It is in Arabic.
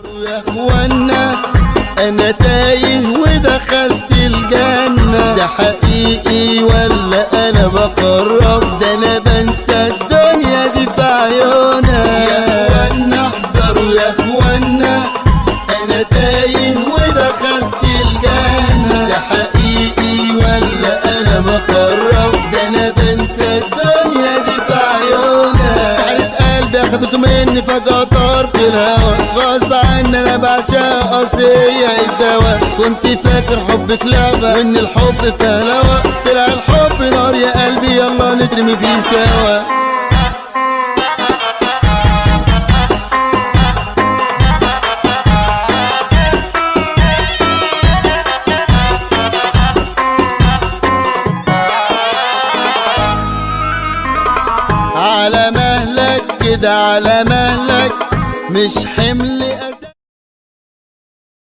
يا اخوانا انا تايه ودخلت الجنة، ده حقيقي ولا انا بخرف؟ ده انا بنسى الدنيا دي في عيونها. يا اخوانا احضروا يا اخوانا انا تايه ودخلت الجنة، ده حقيقي ولا انا بخرف؟ ده انا بنسى الدنيا دي في عيونها. سحرة قلبي اخدته مني فجأة طار في الهوا، غصب عني انا بعشق اصل هي الدوا. كنت فاكر حبك لعبة وان الحب فهلوة، طلع الحب نار يا قلبي يلا نترمي فيه سوا. على مهلك كده على مهلك، مش حمل